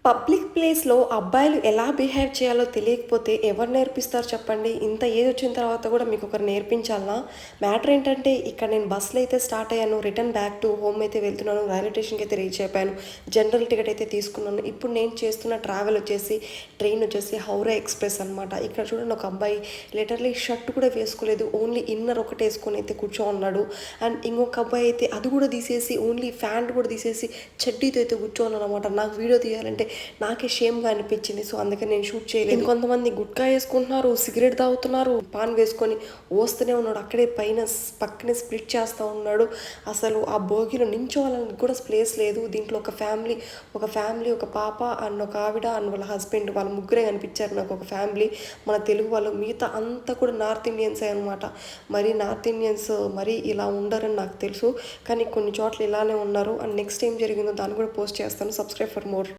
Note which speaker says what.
Speaker 1: Public ప్లేస్‌లో అబ్బాయిలు ఎలా బిహేవ్ చేయాలో తెలియకపోతే ఎవరు నేర్పిస్తారు చెప్పండి? ఇంత ఏజ్ వచ్చిన తర్వాత కూడా మీకొకరు నేర్పించాలనా? మ్యాటర్ ఏంటంటే ఇక్కడ నేను బస్‌లో అయితే స్టార్ట్ అయ్యాను. రిటర్న్ బ్యాక్ టు హోమ్ అయితే వెళ్తున్నాను. రైల్వే స్టేషన్‌కి అయితే రీచ్ అయిపోయాను. జనరల్ టికెట్ అయితే తీసుకున్నాను. ఇప్పుడు నేను చేస్తున్న ట్రావెల్ వచ్చేసి ట్రైన్ వచ్చేసి హౌరా ఎక్స్‌ప్రెస్ అనమాట. ఇక్కడ చూడండి ఒక అబ్బాయి లిటరల్లీ షర్ట్ కూడా వేసుకోలేదు. ఓన్లీ ఇన్నర్ ఒకటి ఏసుకొని అయితే కూర్చోనున్నాడు. అండ్ ఇంకొక అబ్బాయి అయితే అది కూడా తీసేసి ఓన్లీ ప్యాంట్ కూడా తీసేసి చెడ్డీతో అయితే కూర్చోన్నాడనమాట. నాకు వీడియో తీయాలంటే నాకే షేమ్‌గా అనిపించింది. సో, అందుకని నేను షూట్ చేయలేదు. ఇంకొంతమంది గుట్కా ఏసుకుంటున్నారు, సిగరెట్ తాగుతున్నారు, పాన్ వేసుకొని ఊస్తూనే ఉన్నాడు. అక్కడే పైన పక్కనే స్ప్లిట్ చేస్తా ఉన్నాడు. అసలు ఆ బోగీలో నించోవాలని కూడా ప్లేస్ లేదు. దీంట్లో ఒక ఫ్యామిలీ, ఒక పాప అండ్ ఒక ఆవిడ అండ్ వాళ్ళ హస్బెండ్ వాళ్ళ ముగ్గురే కనిపించారు నాకు ఒక ఫ్యామిలీ. మన తెలుగు వాళ్ళు మిగతా అంతా కూడా నార్త్ ఇండియన్సే అనమాట. మరి నార్త్ ఇండియన్స్ మరీ ఇలా ఉండరని నాకు తెలుసు. కానీ కొన్ని చోట్ల ఇలానే ఉన్నారు. అండ్ నెక్స్ట్ ఏం జరిగిందో దాన్ని కూడా పోస్ట్ చేస్తాను. Subscribe for more.